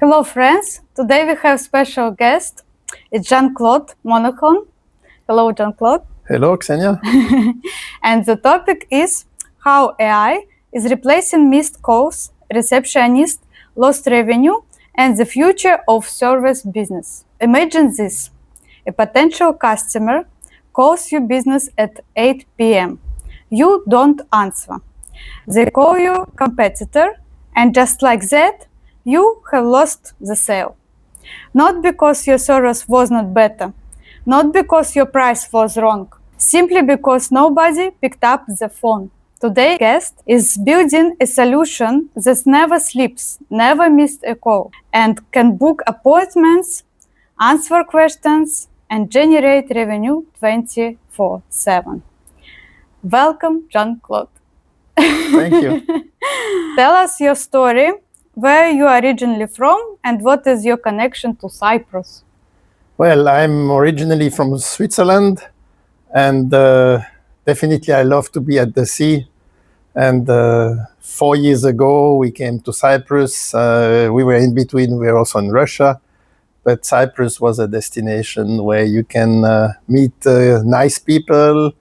Hello, friends. Today we have special guest. It's Jean-Claude Monachon. Hello, Jean-Claude. Hello, Ksenia. And the topic is how AI is replacing missed calls, receptionist, lost revenue, and the future of service business. Imagine this. A potential customer calls your business at 8 p.m. You don't answer. They call your competitor, and just like that, you have lost the sale. Not because your service was not better, not because your price was wrong, simply because nobody picked up the phone. Today's guest is building a solution that never sleeps, never missed a call, and can book appointments, answer questions, and generate revenue 24/7. Welcome, Jean-Claude. Thank you. Tell us your story, where you are originally from, and what is your connection to Cyprus? Well, I'm originally from Switzerland, and definitely I love to be at the sea. And 4 years ago, we came to Cyprus. We were in between, we were also in Russia. But Cyprus was a destination where you can meet nice people.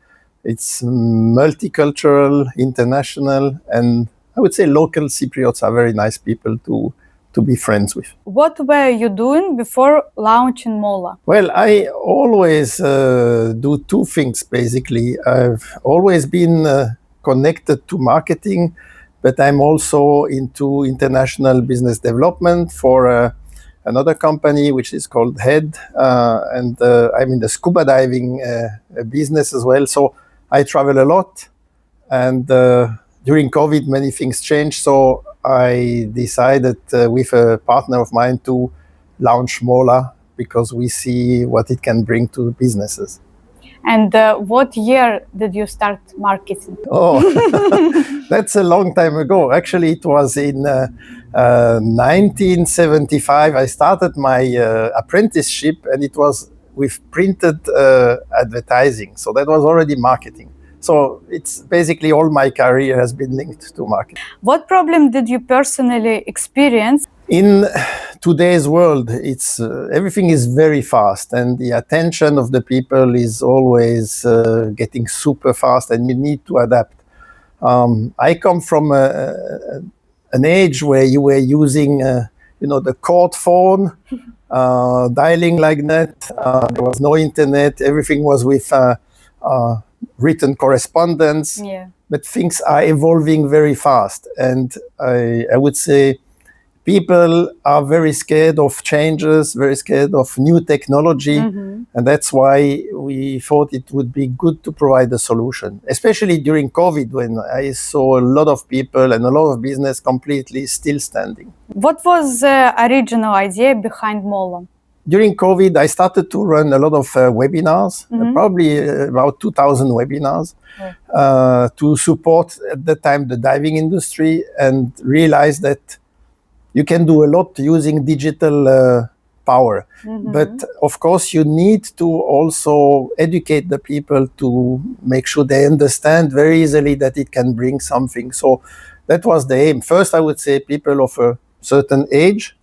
It's multicultural, international, and I would say local Cypriots are very nice people to be friends with. What were you doing before launching MOLA? Well, I always do two things, basically. I've always been connected to marketing, but I'm also into international business development for another company, which is called Head, and I'm in the scuba diving business as well. So I travel a lot, and during COVID, many things changed. So I decided with a partner of mine to launch MOLA because we see what it can bring to businesses. And what year did you start marketing? Oh, that's a long time ago. Actually, it was in 1975. I started my apprenticeship, and it was with printed advertising. So that was already marketing. So it's basically all my career has been linked to marketing. What problem did you personally experience? In today's world, it's everything is very fast, and the attention of the people is always getting super fast, and you need to adapt. I come from an age where you were using, the cord phone, dialing like that. There was no internet. Everything was with written correspondence. Yeah. But things are evolving very fast, and I would say people are very scared of changes, very scared of new technology, and that's why we thought it would be good to provide a solution, especially during COVID, when I saw a lot of people and a lot of business completely still standing. What was the original idea behind MOLA? During COVID, I started to run a lot of webinars, probably about 2,000 webinars, to support at the time the diving industry, and realized that you can do a lot using digital power. But of course, you need to also educate the people to make sure they understand very easily that it can bring something. So that was the aim. First, I would say people of a certain age,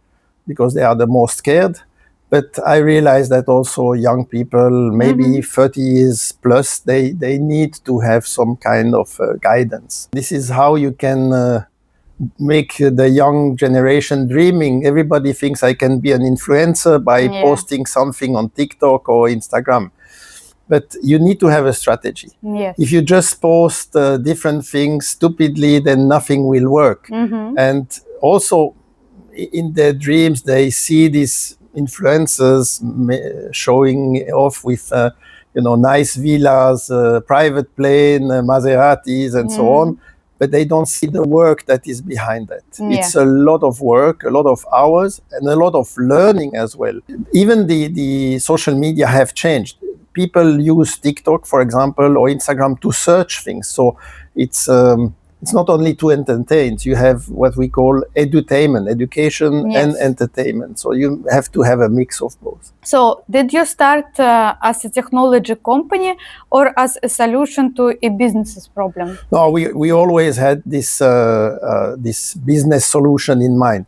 because they are the most scared. But I realized that also young people, maybe 30 years plus, they need to have some kind of guidance. This is how you can make the young generation dreaming. Everybody thinks I can be an influencer by posting something on TikTok or Instagram. But you need to have a strategy. Yes. If you just post different things stupidly, then nothing will work. And also, in their dreams, they see these influencers showing off with nice villas, private plane, Maseratis, and so on. But they don't see the work that is behind that. It's a lot of work, a lot of hours, and a lot of learning as well. Even the social media have changed. People use TikTok, for example, or Instagram to search things. So it's not only to entertain. You have what we call edutainment, education and entertainment. So you have to have a mix of both. So did you start as a technology company or as a solution to a business's problem? No, we always had this business solution in mind.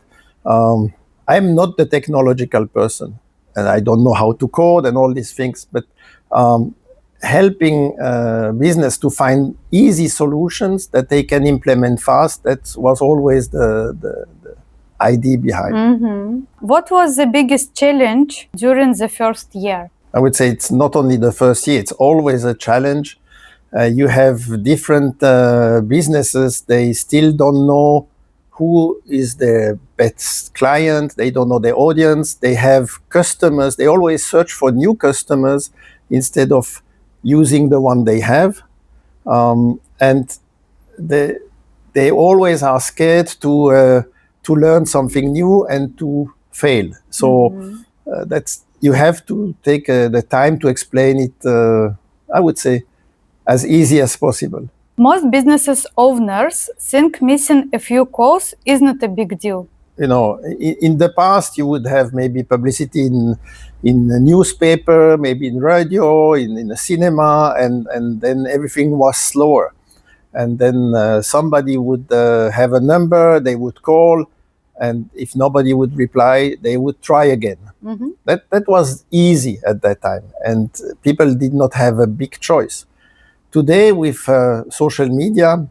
I'm not the technological person, and I don't know how to code and all these things, but helping business to find easy solutions that they can implement fast, that was always the idea behind. What was the biggest challenge during the first year? I would say it's not only the first year, it's always a challenge. You have different businesses, they still don't know who is their best client, they don't know their audience, they have customers, they always search for new customers instead of using the one they have. And they always are scared to learn something new and to fail. So that's, you have to take the time to explain it, I would say, as easy as possible. Most businesses owners think missing a few calls is not a big deal. You know, in the past, you would have maybe publicity in a newspaper, maybe in radio, in a cinema, and then everything was slower. And then somebody would have a number, they would call, and if nobody would reply, they would try again. That was easy at that time, and people did not have a big choice. Today, with social media,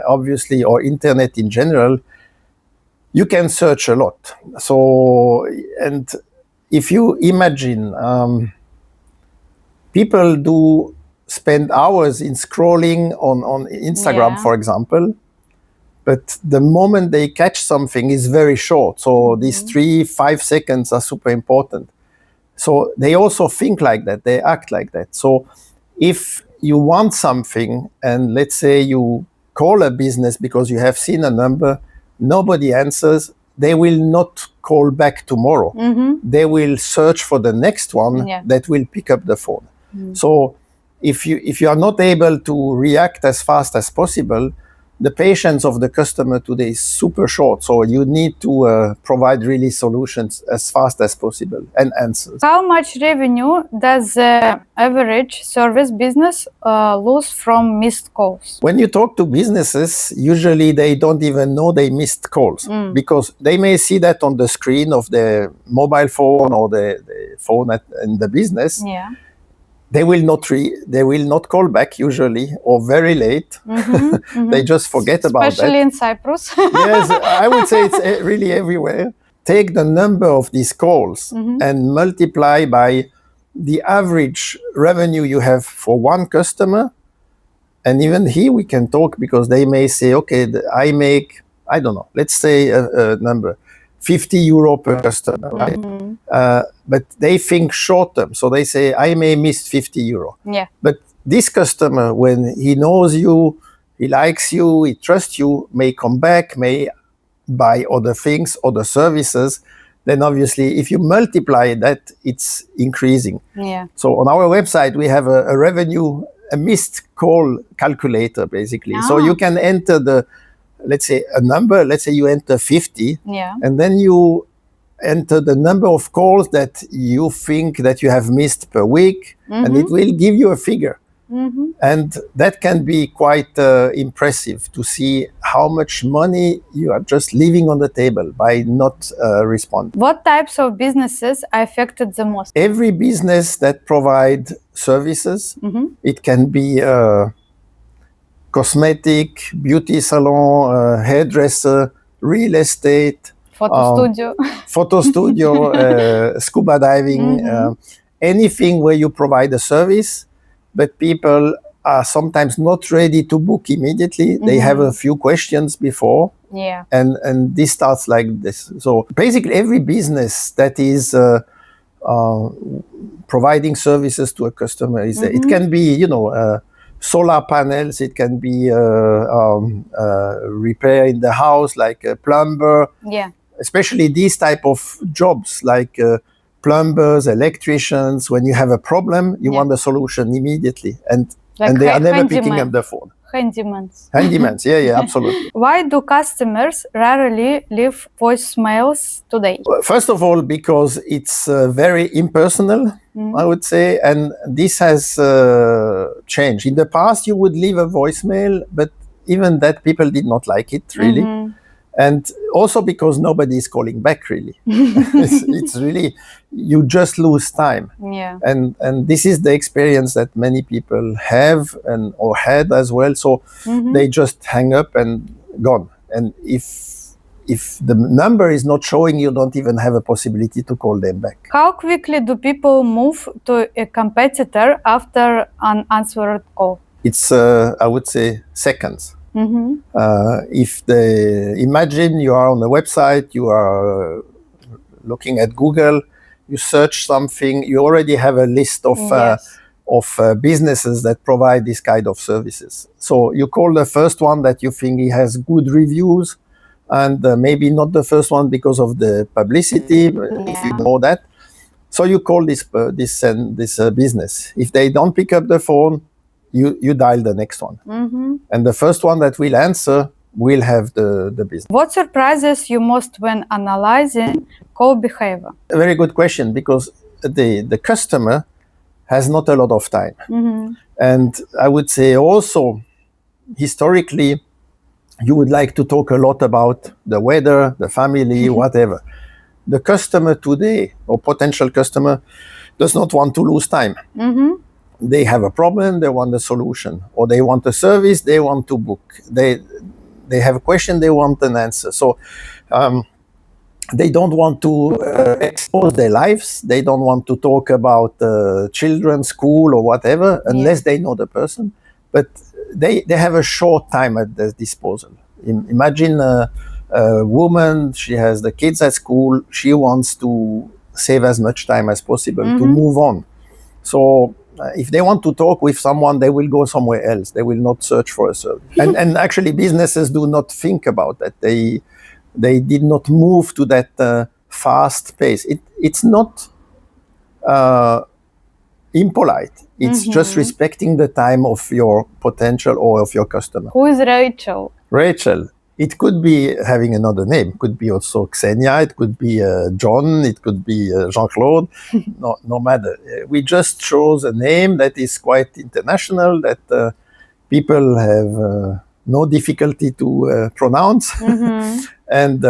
obviously, or internet in general, you can search a lot. So, and if you imagine, people do spend hours in scrolling on Instagram, for example, but the moment they catch something is very short. So these 3-5 seconds are super important. So they also think like that, they act like that. So if you want something, and let's say you call a business because you have seen a number, nobody answers, they will not call back tomorrow. They will search for the next one that will pick up the phone. So if you are not able to react as fast as possible, the patience of the customer today is super short. So you need to provide really solutions as fast as possible and answers. How much revenue does the average service business lose from missed calls? When you talk to businesses, usually they don't even know they missed calls because they may see that on the screen of their mobile phone or the phone in the business. They will not call back usually, or very late. They just forget about that. Especially in Cyprus. Yes, I would say it's really everywhere. Take the number of these calls and multiply by the average revenue you have for one customer. And even here we can talk, because they may say, okay, I make, I don't know, let's say a number, 50 euro per customer, right? But they think short term. So they say, I may miss 50 euro. But this customer, when he knows you, he likes you, he trusts you, may come back, may buy other things, other services. Then obviously, if you multiply that, it's increasing. So on our website, we have a revenue, a missed call calculator, basically. So you can enter the, let's say a number, let's say you enter 50, and then you enter the number of calls that you think that you have missed per week, and it will give you a figure. And that can be quite impressive to see how much money you are just leaving on the table by not responding. What types of businesses are affected the most? Every business that provide services, it can be cosmetic, beauty salon, hairdresser, real estate, photo studio, scuba diving, anything where you provide a service, but people are sometimes not ready to book immediately. They have a few questions before, and this starts like this. So basically, every business that is providing services to a customer is there. It can be, you know, solar panels, it can be repair in the house, like a plumber. Especially these type of jobs, like plumbers, electricians. When you have a problem, you want a solution immediately, and they are never picking up the phone. Handymans, yeah, absolutely. Why do customers rarely leave voicemails today? First of all, because it's very impersonal, I would say, and this has changed. In the past, you would leave a voicemail, but even that, people did not like it, really. And also because nobody is calling back, really. It's really, you just lose time. Yeah. And this is the experience that many people have or had as well. So they just hang up and gone. And if the number is not showing, you don't even have a possibility to call them back. How quickly do people move to a competitor after an unanswered call? It's, I would say, seconds. Imagine you are on a website, you are looking at Google, you search something, you already have a list of businesses that provide this kind of services. So you call the first one that you think he has good reviews, and maybe not the first one because of the publicity, if you know that. So you call this business. If they don't pick up the phone, you dial the next one. And the first one that will answer will have the business. What surprises you most when analyzing call behavior? A very good question, because the customer has not a lot of time. And I would say also, historically, you would like to talk a lot about the weather, the family, whatever. The customer today, or potential customer, does not want to lose time. They have a problem, they want a solution, or they want a service, they want to book. They have a question, they want an answer. So they don't want to expose their lives. They don't want to talk about children, school, or whatever, unless they know the person. But they have a short time at their disposal. Imagine a woman, she has the kids at school, she wants to save as much time as possible to move on. So if they want to talk with someone, they will go somewhere else. They will not search for a service. And actually, businesses do not think about that. They did not move to that fast pace. It's not impolite. It's just respecting the time of your potential or of your customer. Who is Rachel? Rachel. It could be having another name. It could be also Xenia. It could be John. It could be Jean-Claude. No matter. We just chose a name that is quite international, that people have no difficulty to pronounce. And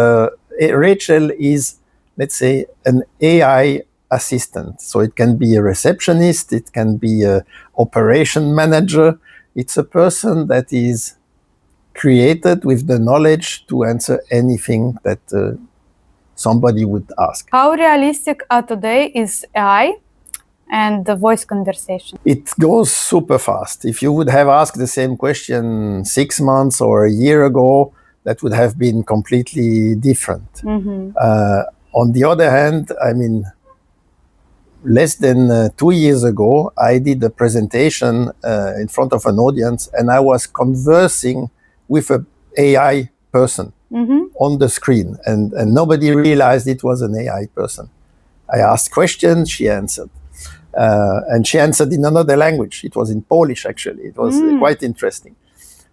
Rachel is, let's say, an AI assistant. So it can be a receptionist. It can be an operation manager. It's a person that is created with the knowledge to answer anything that somebody would ask. How realistic today is AI and the voice conversation? It goes super fast. If you would have asked the same question 6 months or a year ago, that would have been completely different. On the other hand, I mean, less than 2 years ago, I did a presentation in front of an audience, and I was conversing with an AI person on the screen, and nobody realized it was an AI person. I asked questions, she answered. And she answered in another language. It was in Polish, actually. It was quite interesting.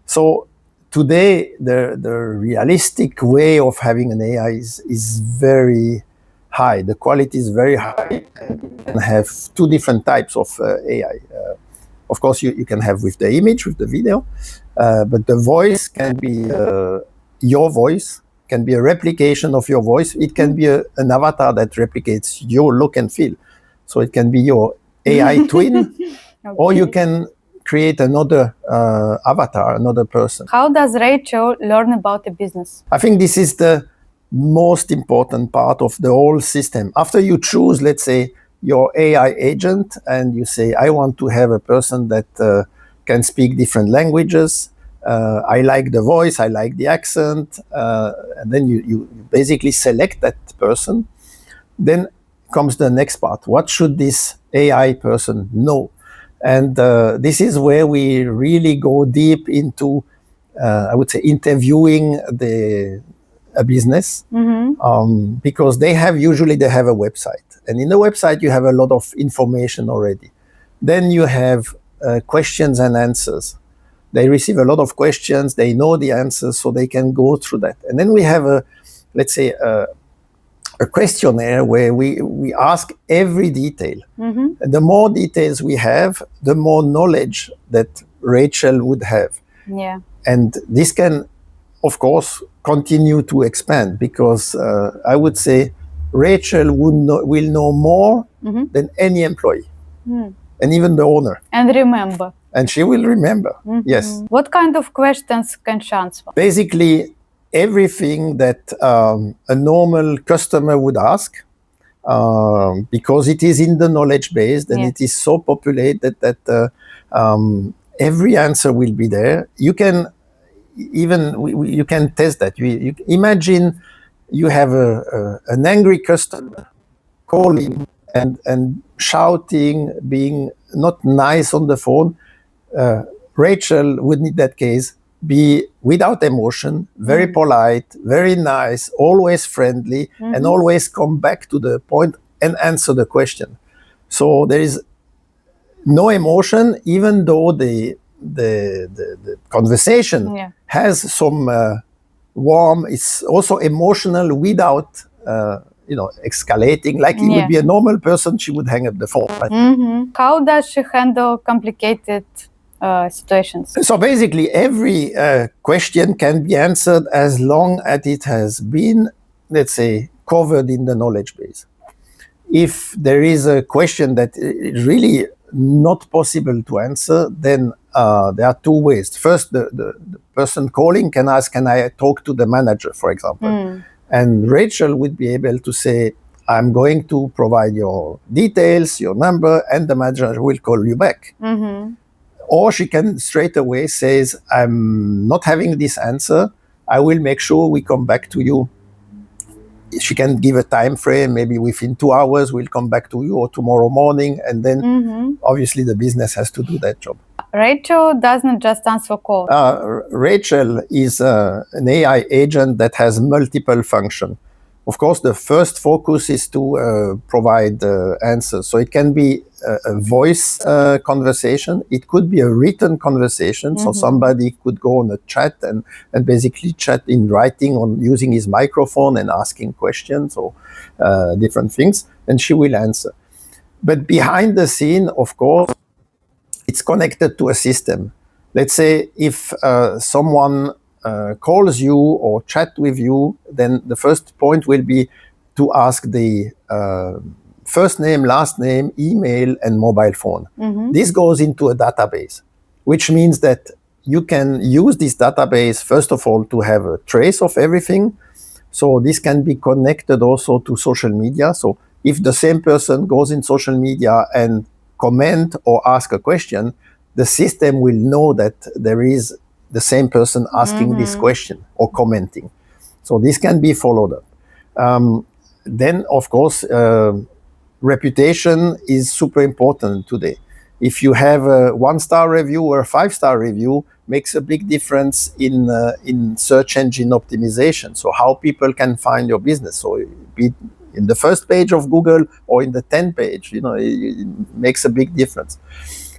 So today, the realistic way of having an AI is very high. The quality is very high, and have two different types of AI. Of course, you can have with the image, with the video, but the voice can be your voice, can be a replication of your voice. It can be an avatar that replicates your look and feel. So it can be your AI twin, or you can create another avatar, another person. How does Rachel learn about a business? I think this is the most important part of the whole system. After you choose, let's say, your AI agent, and you say, I want to have a person that can speak different languages. I like the voice, I like the accent. And then you basically select that person. Then comes the next part. What should this AI person know? And this is where we really go deep into, I would say, interviewing a business, because they usually have a website. And in the website, you have a lot of information already. Then you have questions and answers. They receive a lot of questions, they know the answers, so they can go through that. And then we have let's say, a questionnaire where we ask every detail. The more details we have, the more knowledge that Rachel would have. Yeah. And this can, of course, continue to expand, because I would say Rachel will know more than any employee, and even the owner. And remember. And she will remember, yes. What kind of questions can she answer? Basically, everything that a normal customer would ask, because it is in the knowledge base, and it is so populated that every answer will be there. You can you can test that. You imagine you have an angry customer calling and shouting, being not nice on the phone. Rachel would, in that case, be without emotion, very polite, very nice, always friendly, and always come back to the point and answer the question. So there is no emotion, even though the conversation has some warm. It's also emotional without escalating. Like it would be a normal person, she would hang up the phone. Right? How does she handle complicated situations? So basically, every question can be answered as long as it has been, let's say, covered in the knowledge base. If there is a question that is really not possible to answer, then there are two ways. First, the person calling can ask, can I talk to the manager, for example? And Rachel would be able to say, I'm going to provide your details, your number, and the manager will call you back. Or she can straight away say, I'm not having this answer. I will make sure we come back to you. She can give a time frame, maybe within 2 hours, we'll come back to you, or tomorrow morning. And then obviously the business has to do that job. Rachel doesn't just answer calls. Rachel is an AI agent that has multiple functions. Of course, the first focus is to provide answers. So it can be a voice conversation. It could be a written conversation. So somebody could go on a chat and basically chat in writing on using his microphone and asking questions or different things, and she will answer. But behind the scene, of course, it's connected to a system. Let's say if someone calls you or chat with you, then the first point will be to ask the first name, last name, email, and mobile phone. This goes into a database, which means that you can use this database, first of all, to have a trace of everything. So this can be connected also to social media. So if the same person goes in social media and comment or ask a question, the system will know that there is the same person asking this question or commenting. So this can be followed up. Then, of course, reputation is super important today. If you have a 1-star review or a 5-star review, makes a big difference in search engine optimization. So how people can find your business. So be it in the first page of Google or in the 10th page, it makes a big difference.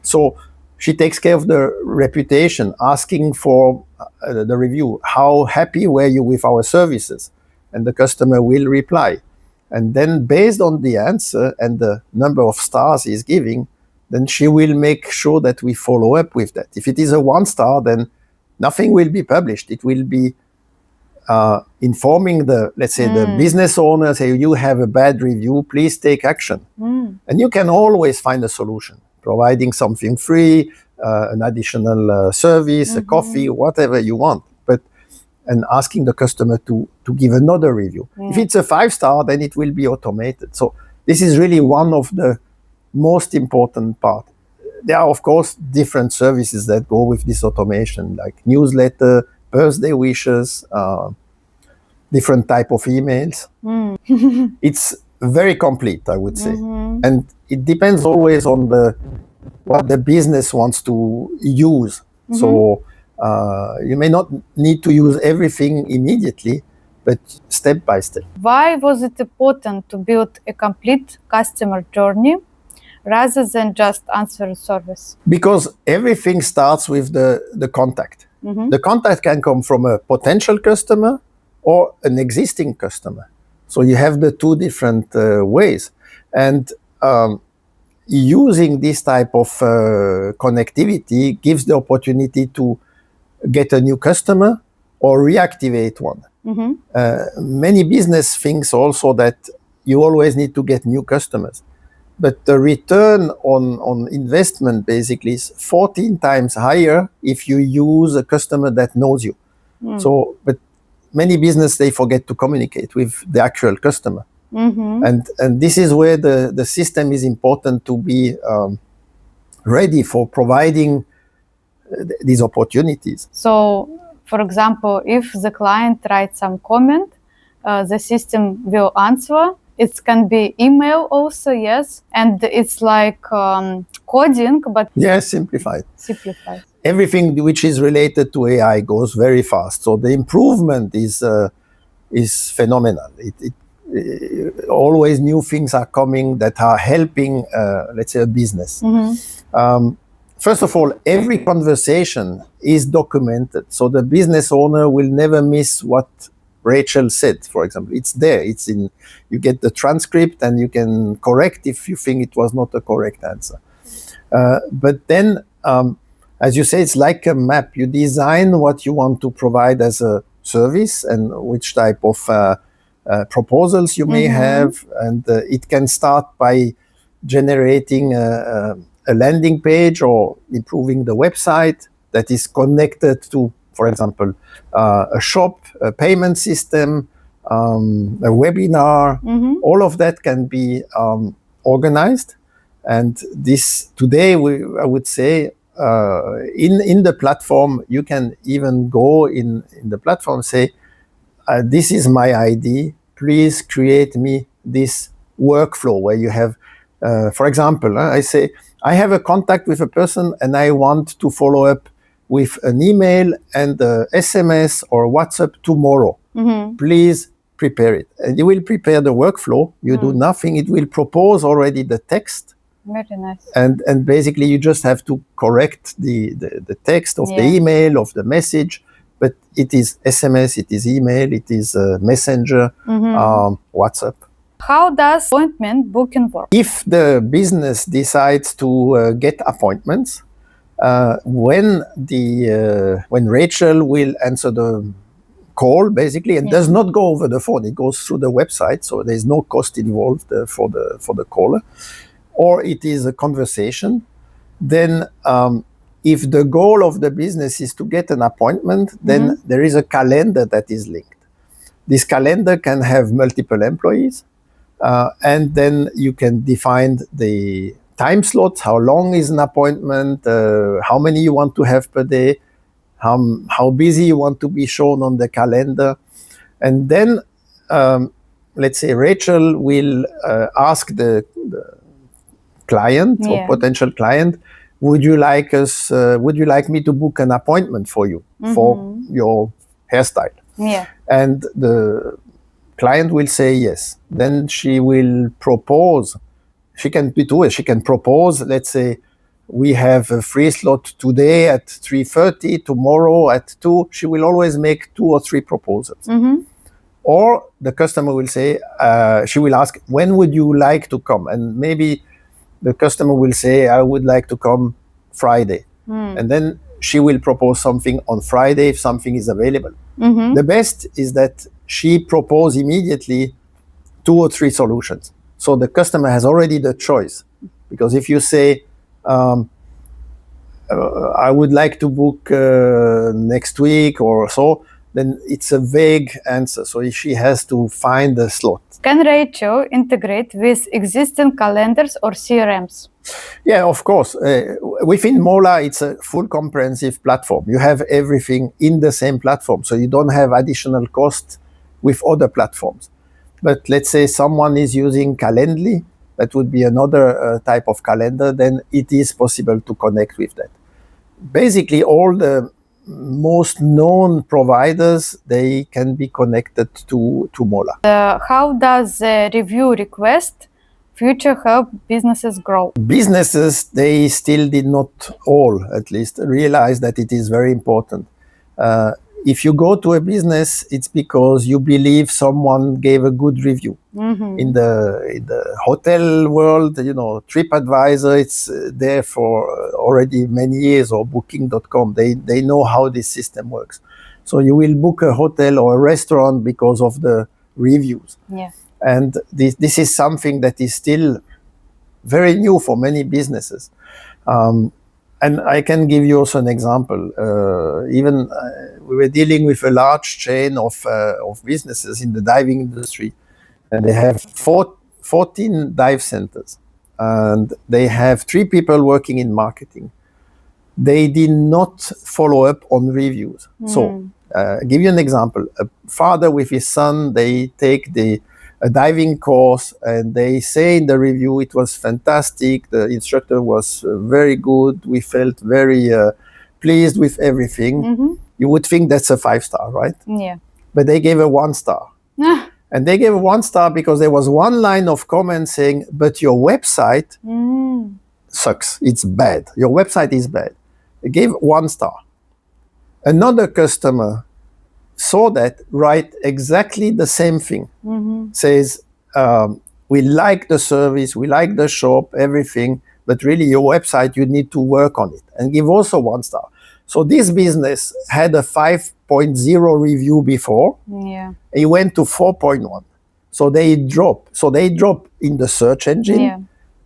So she takes care of the reputation, asking for the review. How happy were you with our services? And the customer will reply. And then based on the answer and the number of stars he's giving, then she will make sure that we follow up with that. If it is a 1-star, then nothing will be published. It will be informing the business owner, say, you have a bad review, please take action. And you can always find a solution, providing something free, an additional service, a coffee, whatever you want, and asking the customer to give another review. If it's a 5-star, then it will be automated. So this is really one of the most important part. There are, of course, different services that go with this automation, like newsletter, birthday wishes, different type of emails. It's very complete, I would say. And it depends always on what the business wants to use. So you may not need to use everything immediately, but step by step. Why was it important to build a complete customer journey rather than just answer a service? Because everything starts with the contact. The contact can come from a potential customer or an existing customer. So you have the two different ways. And using this type of connectivity gives the opportunity to get a new customer or reactivate one. Many business thinks also that you always need to get new customers. But the return on investment basically is 14 times higher if you use a customer that knows you. So, but many business, they forget to communicate with the actual customer. And this is where the system is important to be ready for providing these opportunities. So, for example, if the client writes some comment, the system will answer. It can be email also, yes. And it's like coding, but... Yes, simplified. Simplified. Everything which is related to AI goes very fast. So the improvement is phenomenal. Always new things are coming that are helping, let's say, a business. First of all, every conversation is documented. So the business owner will never miss what Rachel said, for example. It's there. It's in. You get the transcript and you can correct if you think it was not a correct answer. But then, as you say, it's like a map. You design what you want to provide as a service and which type of proposals you may have. And it can start by generating a landing page or improving the website that is connected to, for example, a shop, a payment system, a webinar. All of that can be organized. And this today, I would say, in the platform, you can even go in the platform and say, this is my ID. Please create me this workflow where you have, for example, I say, I have a contact with a person and I want to follow up with an email and a SMS or WhatsApp tomorrow. Please prepare it. And you will prepare the workflow. You do nothing. It will propose already the text. Very nice. And basically you just have to correct the text of the email, of the message. But it is SMS, it is email, it is Messenger, WhatsApp. How does appointment booking work? If the business decides to get appointments, when Rachel will answer the call, basically, and does not go over the phone, it goes through the website, so there's no cost involved for the caller, or it is a conversation, then if the goal of the business is to get an appointment, then there is a calendar that is linked. This calendar can have multiple employees, and then you can define the time slots, how long is an appointment, how many you want to have per day, how busy you want to be shown on the calendar. And then, let's say Rachel will ask the client or potential client, would you like me to book an appointment for you for your hairstyle? And the client will say yes. Then she will propose. She can do it. She can propose, let's say, we have a free slot today at 3:30, tomorrow at 2. She will always make 2 or 3 proposals. Or the customer will say, she will ask, when would you like to come? And maybe the customer will say, I would like to come Friday. And then she will propose something on Friday if something is available. The best is that she proposes immediately 2 or 3 solutions. So the customer has already the choice. Because if you say, I would like to book next week or so, then it's a vague answer. So she has to find a slot. Can Rachel integrate with existing calendars or CRMs? Yeah, of course. Within MOLA, it's a full comprehensive platform. You have everything in the same platform. So you don't have additional cost with other platforms. But let's say someone is using Calendly, that would be another type of calendar, then it is possible to connect with that. Basically, all the most known providers, they can be connected to MOLA. How does the review request future help businesses grow? Businesses, they still did not all, at least, realize that it is very important. If you go to a business, it's because you believe someone gave a good review. In the hotel world, TripAdvisor, it's there for already many years, or Booking.com. They know how this system works. So you will book a hotel or a restaurant because of the reviews. Yeah. And this is something that is still very new for many businesses. And I can give you also an example. We were dealing with a large chain of businesses in the diving industry, and they have 14 dive centers, and they have 3 people working in marketing. They did not follow up on reviews. So, give you an example. A father with his son, they take a diving course, and they say in the review it was fantastic. The instructor was very good. We felt very pleased with everything. You would think that's a 5-star, right? Yeah. But they gave a 1-star. And they gave a 1-star because there was one line of comment saying, but your website sucks. It's bad. Your website is bad. They gave 1-star. Another customer saw that, write exactly the same thing. Says, we like the service, we like the shop, everything, but really your website, you need to work on it, and give also 1-star. So this business had a 5.0 review before. Yeah. It went to 4.1. So they drop in the search engine. Yeah.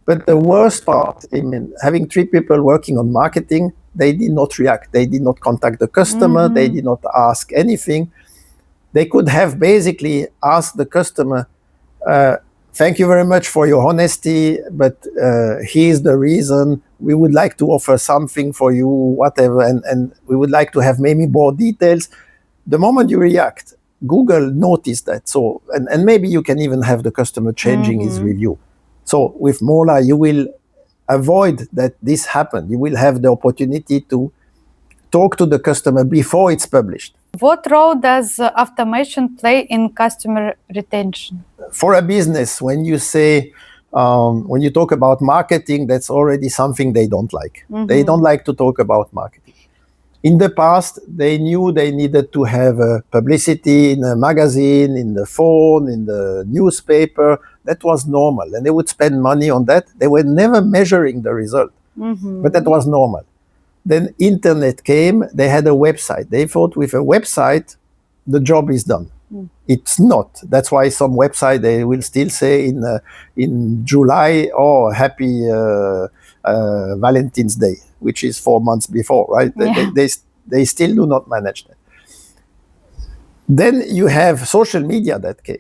But the worst part, I mean, having 3 people working on marketing, they did not react. They did not contact the customer. They did not ask anything. They could have basically asked the customer, thank you very much for your honesty, but here's the reason. We would like to offer something for you, whatever, and we would like to have maybe more details. The moment you react, Google noticed that. So, and maybe you can even have the customer changing his review. So with MOLA, you will avoid that this happen. You will have the opportunity to talk to the customer before it's published. What role does automation play in customer retention? For a business, when you say, when you talk about marketing, that's already something they don't like. They don't like to talk about marketing. In the past, they knew they needed to have publicity in a magazine, in the phone, in the newspaper. That was normal, and they would spend money on that. They were never measuring the result, but that was normal. Then internet came, they had a website. They thought with a website, the job is done. It's not. That's why some website, they will still say in July, oh, happy Valentine's Day, which is 4 months before, right? Yeah. They still do not manage that. Then you have social media that came.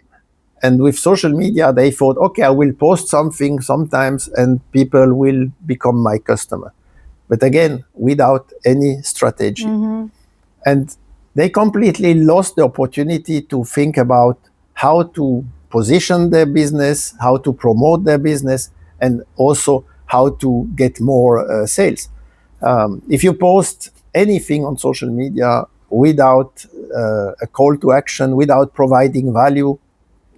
And with social media, they thought, okay, I will post something sometimes and people will become my customer. But again, without any strategy. And they completely lost the opportunity to think about how to position their business, how to promote their business, and also how to get more sales. If you post anything on social media without a call to action, without providing value,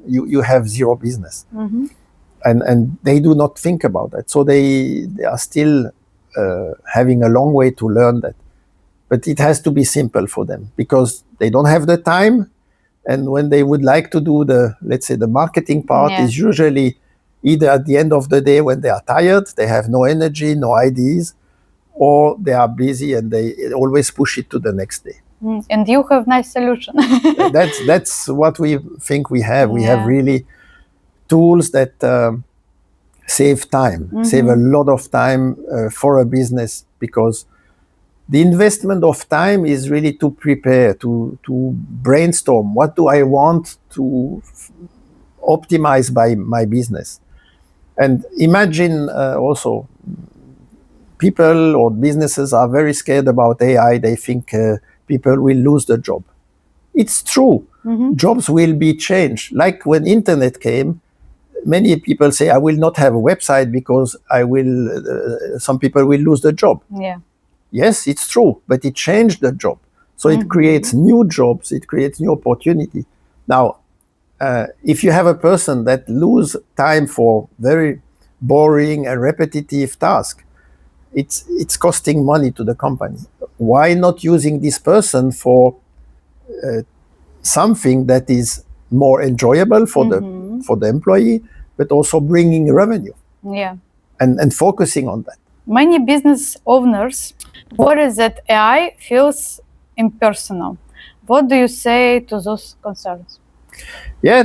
you have zero business. And they do not think about that. So they are still having a long way to learn that. But it has to be simple for them because they don't have the time. And when they would like to do let's say the marketing part is usually either at the end of the day when they are tired, they have no energy, no ideas, or they are busy and they always push it to the next day. And you have nice solution. That's what we think we have. We have really tools that save time, save a lot of time for a business, because the investment of time is really to prepare, to brainstorm. What do I want to optimize by my business? And imagine also people or businesses are very scared about AI. They think people will lose their job. It's true. Jobs will be changed. Like when internet came, many people say, I will not have a website because some people will lose their job. Yeah. Yes, it's true, but it changed the job. So it creates new jobs, it creates new opportunity. Now, if you have a person that lose time for very boring and repetitive task, it's costing money to the company. Why not using this person for something that is more enjoyable for the employee, but also bringing revenue? Yeah. And focusing on that. Many business owners worry that AI feels impersonal. What do you say to those concerns? Yeah,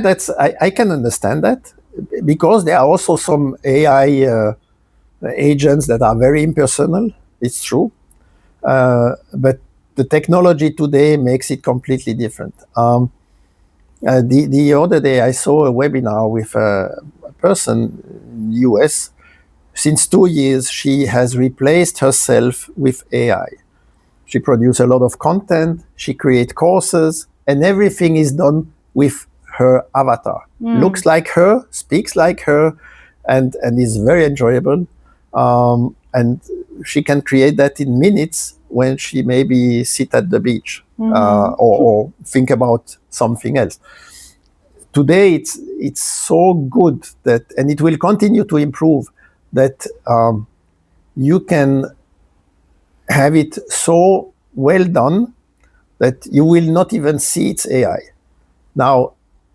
I can understand that, because there are also some AI agents that are very impersonal. It's true, but the technology today makes it completely different. The other day, I saw a webinar with a person in the US. Since 2 years, she has replaced herself with AI. She produces a lot of content, she creates courses, and everything is done with her avatar. Looks like her, speaks like her, and is very enjoyable. And she can create that in minutes when she maybe sit at the beach or think about something else. Today, it's so good that, and it will continue to improve, that you can have it so well done that you will not even see it's AI. Now,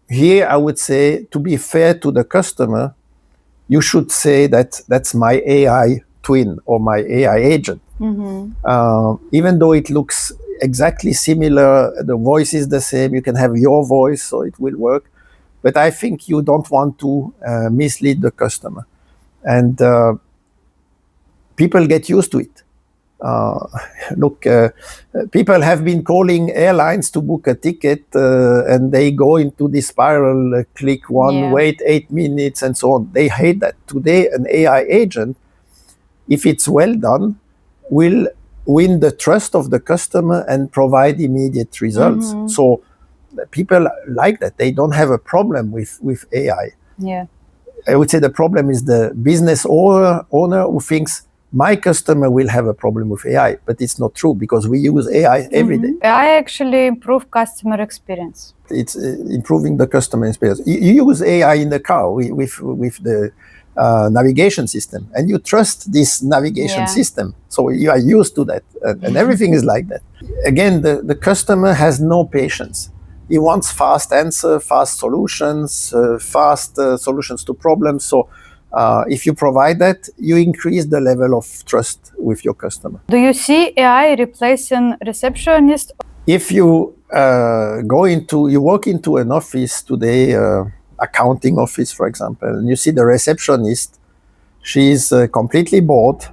here I would say, to be fair to the customer, you should say that that's my AI twin or my AI agent. Even though it looks exactly similar, the voice is the same, you can have your voice, so it will work. But I think you don't want to mislead the customer. And people get used to it. Look, people have been calling airlines to book a ticket, and they go into this spiral, click one, wait 8 minutes, and so on. They hate that. Today, an AI agent, if it's well done, will win the trust of the customer and provide immediate results. So people like that. They don't have a problem with AI. Yeah. I would say the problem is the business owner who thinks my customer will have a problem with AI, but it's not true, because we use AI every day. AI actually improve customer experience. It's improving the customer experience. You use AI in the car with the navigation system, and you trust this navigation system. So you are used to that, and everything is like that. Again, the customer has no patience. He wants fast answer, fast solutions, solutions to problems. So if you provide that, you increase the level of trust with your customer. Do you see AI replacing receptionists? If you you walk into an office today, accounting office, for example, and you see the receptionist, she's completely bored.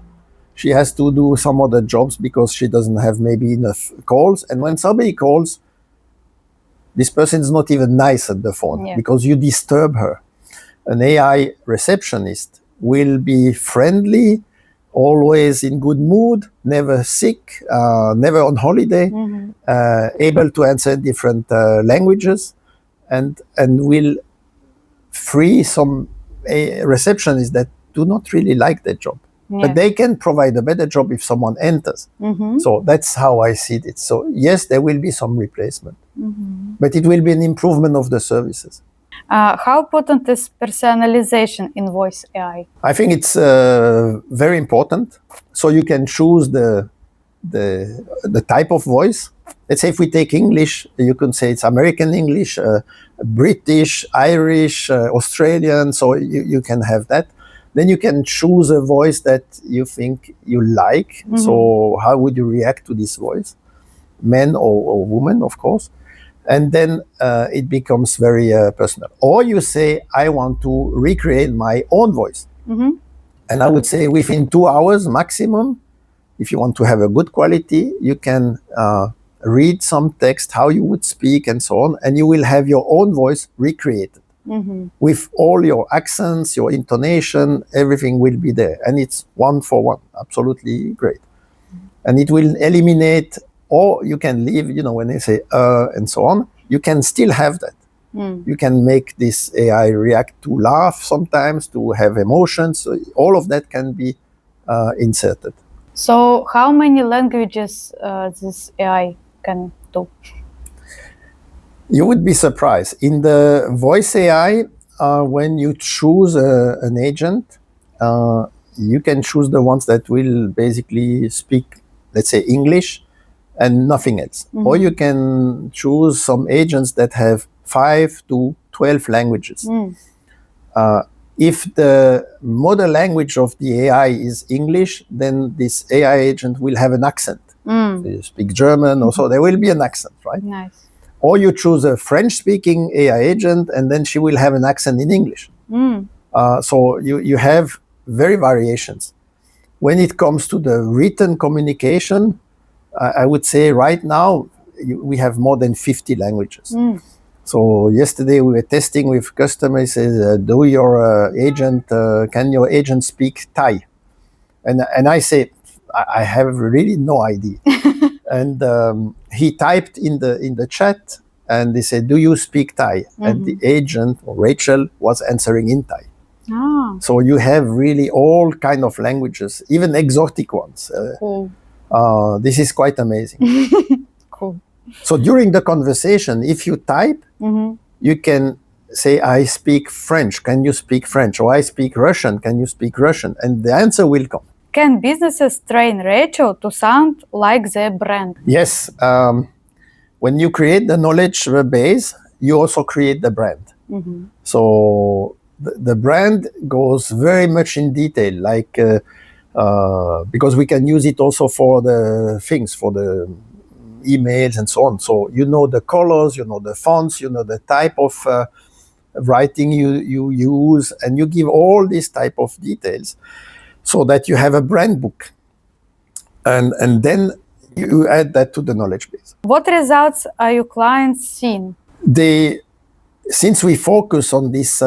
She has to do some other jobs because she doesn't have maybe enough calls. And when somebody calls, this person is not even nice at the phone because you disturb her. An AI receptionist will be friendly, always in good mood, never sick, never on holiday, able to answer in different languages, and will free some receptionists that do not really like their job. But they can provide a better job if someone enters. So that's how I see it. So yes, there will be some replacement, but it will be an improvement of the services. How important is personalization in voice AI? I think it's very important. So you can choose the type of voice. Let's say if we take English, you can say it's American English, British, Irish, Australian. So you can have that. Then you can choose a voice that you think you like. So how would you react to this voice? Man or woman, of course. And then it becomes very personal. Or you say, I want to recreate my own voice. And I would say within 2 hours maximum, if you want to have a good quality, you can read some text, how you would speak and so on, and you will have your own voice recreated. With all your accents, your intonation, everything will be there. And it's one for one, absolutely great. And it will eliminate, or you can leave, when they say and so on, you can still have that. You can make this AI react to laugh sometimes, to have emotions. So all of that can be inserted. So how many languages this AI can do? You would be surprised. In the voice AI, when you choose an agent, you can choose the ones that will basically speak, let's say, English and nothing else. Or you can choose some agents that have 5 to 12 languages. If the mother language of the AI is English, then this AI agent will have an accent. If you speak German also, there will be an accent, right? Nice. Or you choose a French-speaking AI agent, and then she will have an accent in English. So you have very variations. When it comes to the written communication, I would say right now we have more than 50 languages. So yesterday we were testing with customers. Says, "Do your agent? Can your agent speak Thai?" And I say, "I have really no idea." And he typed in the chat, and they said, "Do you speak Thai?" And the agent, or Rachel, was answering in Thai. So you have really all kind of languages, even exotic ones. Cool. This is quite amazing. Cool. So during the conversation, if you type, you can say, "I speak French. Can you speak French?" Or "I speak Russian. Can you speak Russian?" And the answer will come. Can businesses train Rachel to sound like their brand? Yes. When you create the knowledge base, you also create the brand. So the brand goes very much in detail, like because we can use it also for the things, for the emails and so on. So you know the colors, you know the fonts, you know the type of writing you use, and you give all these type of details so that you have a brand book. And then you add that to the knowledge base. What results are your clients seeing? Since we focus on this,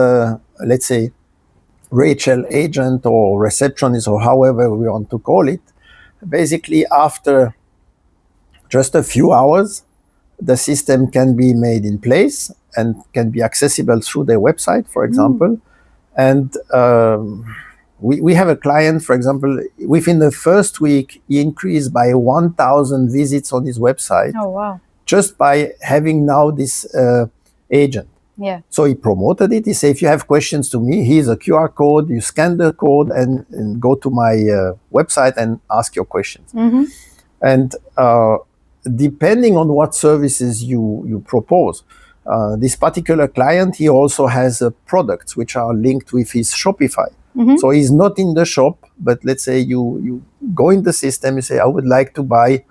let's say, Rachel agent or receptionist or however we want to call it, basically after just a few hours, the system can be made in place and can be accessible through their website, for example. And we have a client, for example, within the first week, he increased by 1,000 visits on his website. Oh, wow. Just by having now this agent. Yeah. So he promoted it. He said, "If you have questions to me, here's a QR code. You scan the code and go to my website and ask your questions." And depending on what services you propose, this particular client, he also has products which are linked with his Shopify. So he's not in the shop, but let's say you go in the system, you say, "I would like to buy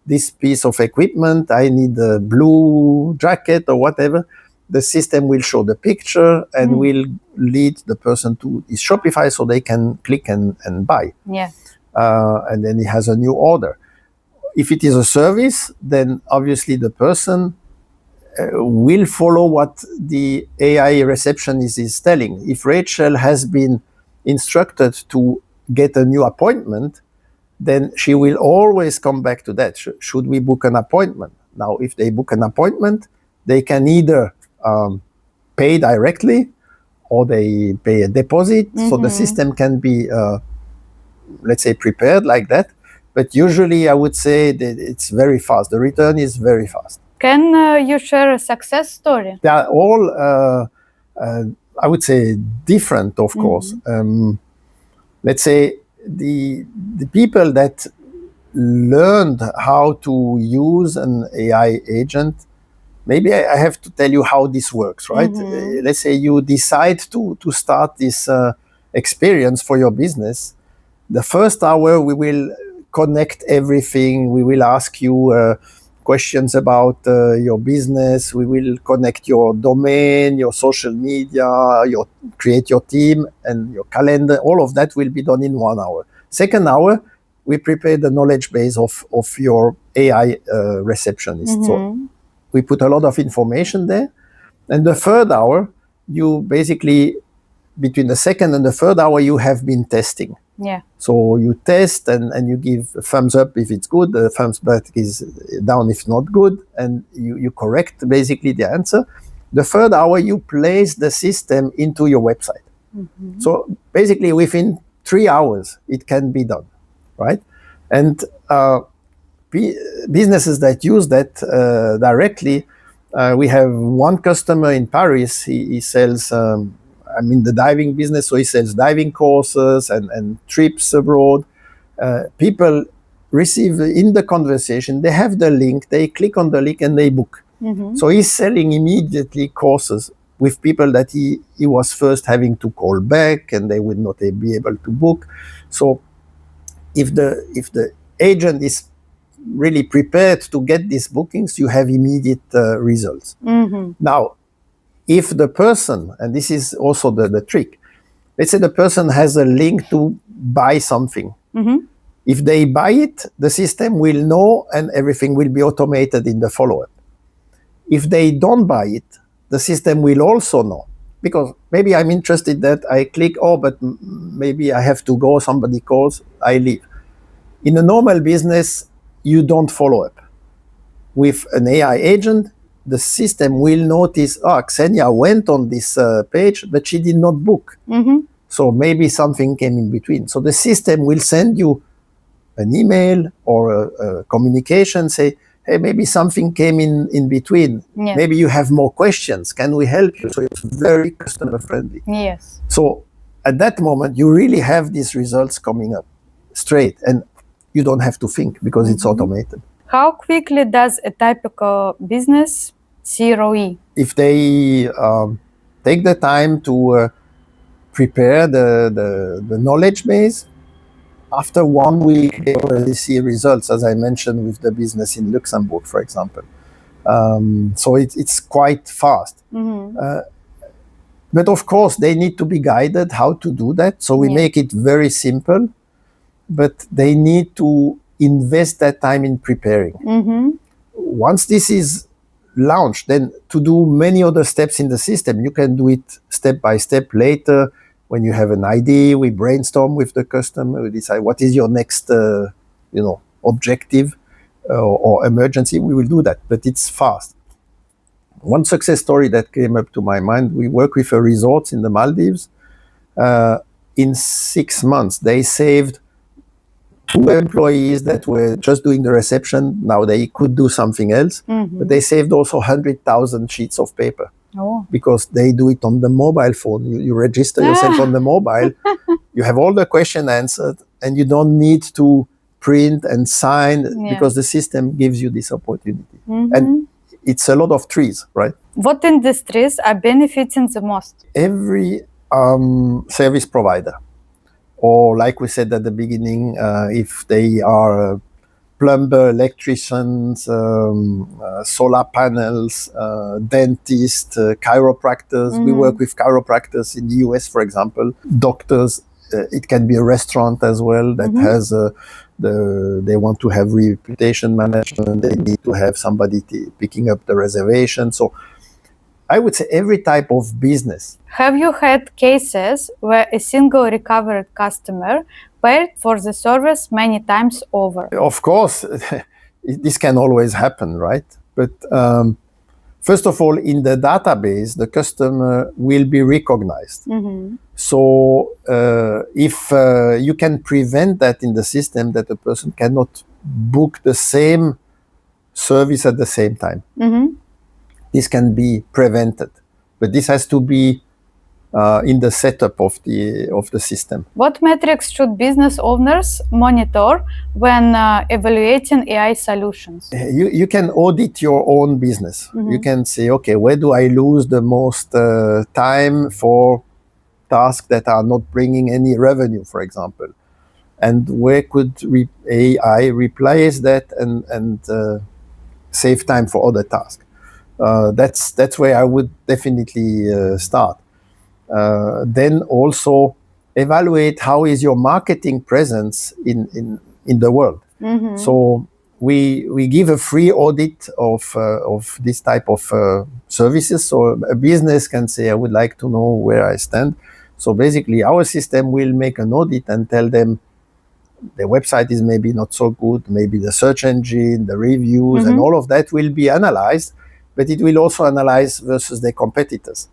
this piece of equipment. I need a blue jacket," or whatever. The system will show the picture and will lead the person to his Shopify so they can click and buy. Yeah. And then he has a new order. If it is a service, then obviously the person will follow what the AI receptionist is telling. If Rachel has been instructed to get a new appointment, then she will always come back to that. Should we book an appointment? Now, if they book an appointment, they can either pay directly or they pay a deposit. So the system can be, let's say, prepared like that. But usually I would say that it's very fast. The return is very fast. Can you share a success story? They are all, I would say, different, of course. Let's say the people that learned how to use an AI agent, maybe I have to tell you how this works, right? Let's say you decide to start this experience for your business. The first hour we will connect everything. We will ask you questions about your business. We will connect your domain, your social media, create your team and your calendar. All of that will be done in 1 hour. Second hour, we prepare the knowledge base of your AI receptionist. So we put a lot of information there. And the third hour, you basically, between the second and the third hour, you have been testing. Yeah. So you test and you give a thumbs up if it's good, a thumbs back is down if not good, and you correct basically the answer. The third hour, you place the system into your website. So basically within 3 hours, it can be done, right? And businesses that use that directly, we have one customer in Paris, he sells, I'm in the diving business, so he sells diving courses and trips abroad. People receive in the conversation, they have the link, they click on the link and they book. So he's selling immediately courses with people that he was first having to call back and they would not be able to book. So if the agent is really prepared to get these bookings, you have immediate results. Now, if the person, and this is also the trick, let's say the person has a link to buy something. If they buy it, the system will know and everything will be automated in the follow-up. If they don't buy it, the system will also know. Because maybe I'm interested that I click, but maybe I have to go, somebody calls, I leave. In a normal business, you don't follow up. With an AI agent, the system will notice, Xenia went on this page, but she did not book. So maybe something came in between. So the system will send you an email or a communication, say, hey, maybe something came in between. Yeah. Maybe you have more questions. Can we help you? So it's very customer friendly. Yes. So at that moment, you really have these results coming up straight, and you don't have to think because it's automated. How quickly does a typical business see ROI? If they take the time to prepare the knowledge base, after 1 week, they already see results, as I mentioned with the business in Luxembourg, for example. So it's quite fast. But of course, they need to be guided how to do that. So we make it very simple, but they need to invest that time in preparing. Once this is launched, then to do many other steps in the system, you can do it step by step later. When you have an idea, we brainstorm with the customer, we decide what is your next objective or emergency, we will do that, but it's fast. One success story that came up to my mind, we work with a resort in the Maldives. In 6 months, they saved 2 employees that were just doing the reception. Now they could do something else, but they saved also 100,000 sheets of paper. Because they do it on the mobile phone. You register yourself on the mobile, you have all the questions answered, and you don't need to print and sign because the system gives you this opportunity. And it's a lot of trees, right? What industries are benefiting the most? Every service provider, or like we said at the beginning, if they are plumber, electricians, solar panels, dentists, chiropractors. We work with chiropractors in the US, for example. Doctors, it can be a restaurant as well that has they want to have reputation management. They need to have somebody picking up the reservation. So I would say every type of business. Have you had cases where a single recovered customer paid for the service many times over? Of course, this can always happen, right? But first of all, in the database, the customer will be recognized. So if you can prevent that in the system, that a person cannot book the same service at the same time, this can be prevented. But this has to be in the setup of the system. What metrics should business owners monitor when evaluating AI solutions? You can audit your own business. You can say, okay, where do I lose the most time for tasks that are not bringing any revenue, for example? And where could AI replace that and save time for other tasks? That's where I would definitely start. Then also evaluate how is your marketing presence in the world. So we give a free audit of this type of services. So a business can say, I would like to know where I stand. So basically our system will make an audit and tell them the website is maybe not so good, maybe the search engine, the reviews, and all of that will be analyzed, but it will also analyze versus their competitors.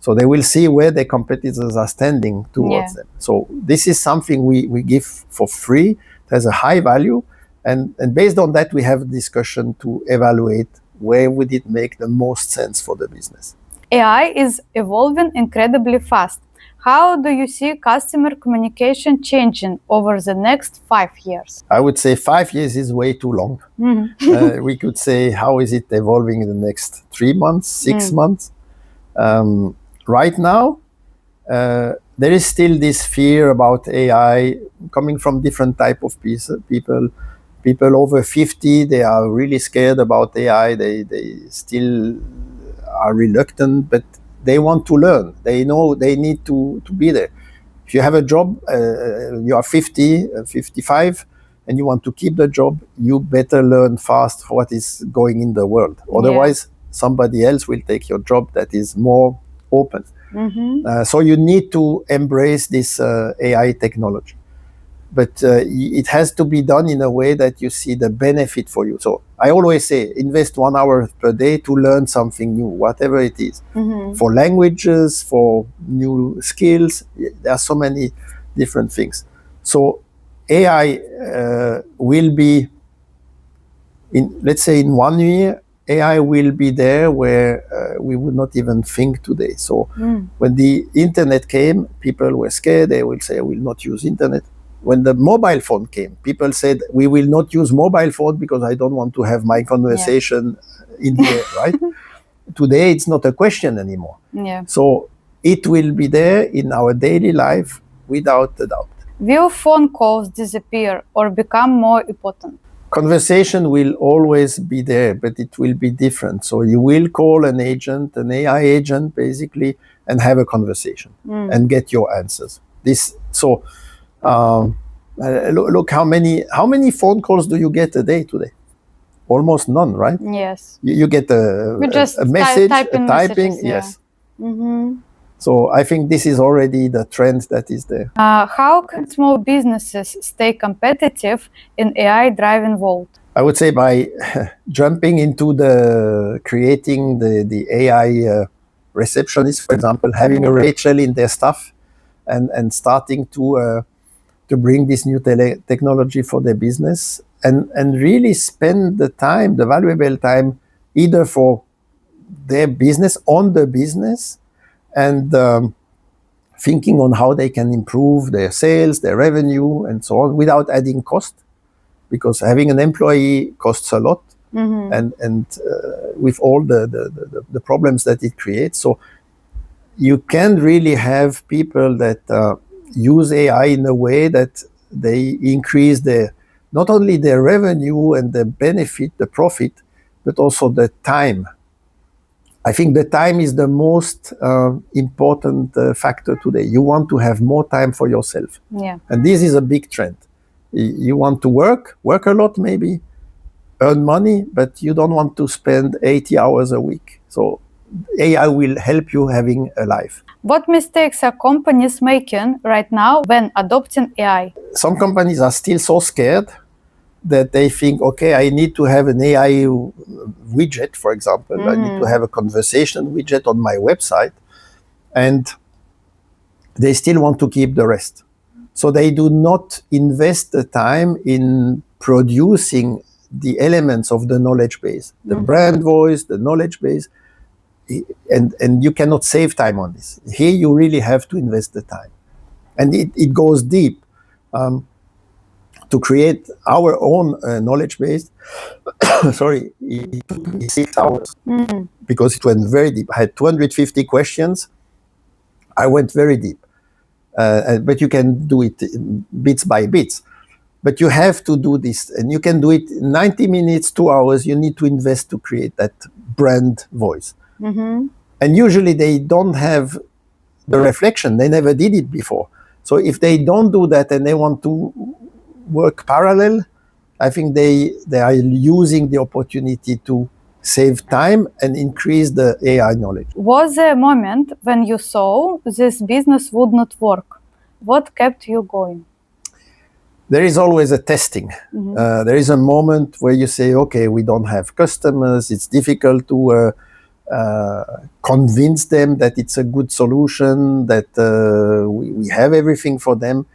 So they will see where their competitors are standing towards them. So this is something we give for free. It has a high value. And based on that, we have a discussion to evaluate where would it make the most sense for the business. AI is evolving incredibly fast. How do you see customer communication changing over the next 5 years? I would say 5 years is way too long. We could say, how is it evolving in the next 3 months, 6 months? Right now, there is still this fear about AI coming from different type of people. People over 50, they are really scared about AI. They still are reluctant, but they want to learn. They know they need to be there. If you have a job, you are 50, 55, and you want to keep the job, you better learn fast what is going in the world. Otherwise, somebody else will take your job that is more open. So you need to embrace this AI technology. But it has to be done in a way that you see the benefit for you. So I always say, invest 1 hour per day to learn something new, whatever it is. For languages, for new skills, there are so many different things. So AI will be, let's say in 1 year, AI will be there where we would not even think today. So when the internet came, people were scared. They will say, I will not use internet. When the mobile phone came, people said, we will not use mobile phone because I don't want to have my conversation in the air, right? Today, it's not a question anymore. So it will be there in our daily life without a doubt. Will phone calls disappear or become more important? Conversation will always be there, but it will be different. So you will call an agent, an AI agent, basically, and have a conversation and get your answers. Look how many phone calls do you get a day today? Almost none, right? Yes. You get a message, typing, yes. So I think this is already the trend that is there. How can small businesses stay competitive in AI-driven world? I would say by jumping into creating the AI receptionist, for example, having a Rachel in their staff and starting to bring this new technology for their business and really spend the time, the valuable time, either for their business, on the business, and thinking on how they can improve their sales, their revenue, and so on, without adding cost, because having an employee costs a lot, and with all the problems that it creates. So you can really have people that use AI in a way that they increase not only their revenue and the benefit, the profit, but also the time. I think the time is the most important factor today. You want to have more time for yourself. And this is a big trend. You want to work a lot maybe, earn money, but you don't want to spend 80 hours a week. So AI will help you having a life. What mistakes are companies making right now when adopting AI? Some companies are still so scared that they think, okay, I need to have an AI widget, for example. I need to have a conversation widget on my website. And they still want to keep the rest. So they do not invest the time in producing the elements of the knowledge base, the brand voice, the knowledge base. And you cannot save time on this. Here you really have to invest the time. And it goes deep. To create our own knowledge base, sorry, it took me 6 hours because it went very deep. I had 250 questions. I went very deep. But you can do it bits by bits. But you have to do this, and you can do it in 90 minutes, 2 hours. You need to invest to create that brand voice. And usually they don't have the reflection. They never did it before. So if they don't do that and they want to work parallel, I think they are using the opportunity to save time and increase the AI knowledge. Was there a moment when you saw this business would not work? What kept you going? There is always a testing. There is a moment where you say, okay, we don't have customers. It's difficult to convince them that it's a good solution, that we have everything for them.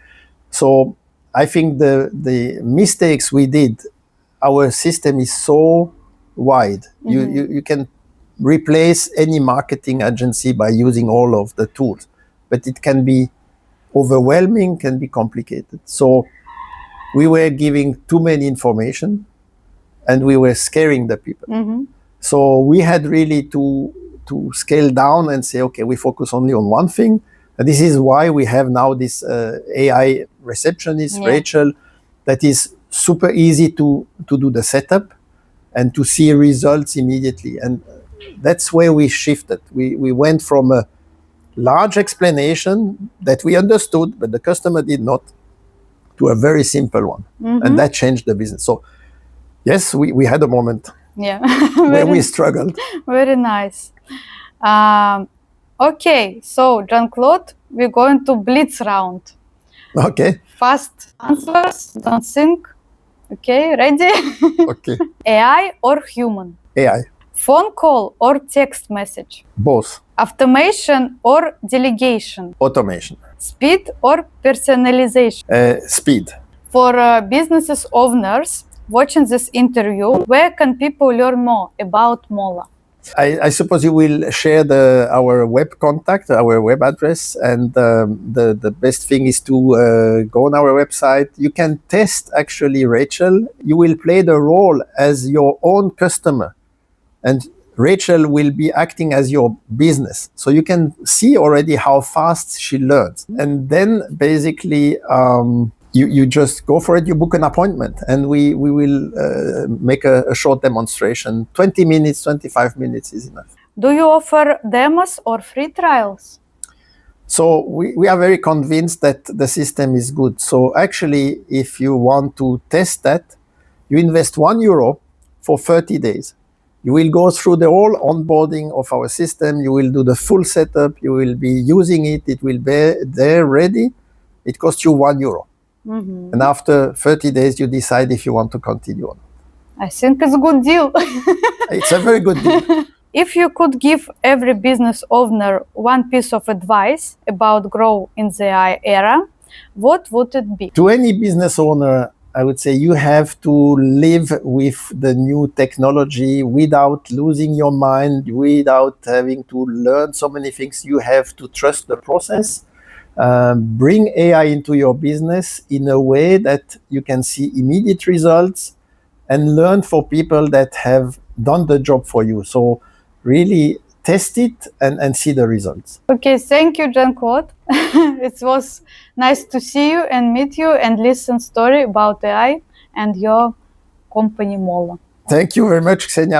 So I think the mistakes we did, our system is so wide. You can replace any marketing agency by using all of the tools, but it can be overwhelming, can be complicated. So we were giving too many information and we were scaring the people. So we had really to scale down and say, okay, we focus only on one thing. And this is why we have now this AI receptionist, Rachel, that is super easy to do the setup and to see results immediately. And that's where we shifted. We went from a large explanation that we understood, but the customer did not, to a very simple one. And that changed the business. So yes, we had a moment where we struggled. Very nice. Okay, so Jean-Claude, we're going to Blitz round. Okay. Fast answers, don't think. Okay, ready? Okay. AI or human? AI. Phone call or text message? Both. Automation or delegation? Automation. Speed or personalization? Speed. For businesses owners watching this interview, where can people learn more about MOLA? I suppose you will share our web contact, our web address, and the best thing is to go on our website. You can test, actually, Rachel. You will play the role as your own customer, and Rachel will be acting as your business. So you can see already how fast she learns. And then basically, you just go for it, you book an appointment, and we will make a short demonstration. 20 minutes, 25 minutes is enough. Do you offer demos or free trials? So we are very convinced that the system is good. So actually, if you want to test that, you invest €1 for 30 days. You will go through the whole onboarding of our system. You will do the full setup. You will be using it. It will be there ready. It costs you €1. And after 30 days, you decide if you want to continue on. I think it's a good deal. It's a very good deal. If you could give every business owner one piece of advice about growth in the AI era, what would it be? To any business owner, I would say you have to live with the new technology without losing your mind, without having to learn so many things. You have to trust the process. Bring AI into your business in a way that you can see immediate results and learn for people that have done the job for you. So really test it and see the results. Okay, thank you, Jean-Claude. It was nice to see you and meet you and listen story about AI and your company MOLA. Thank you very much, Ksenia.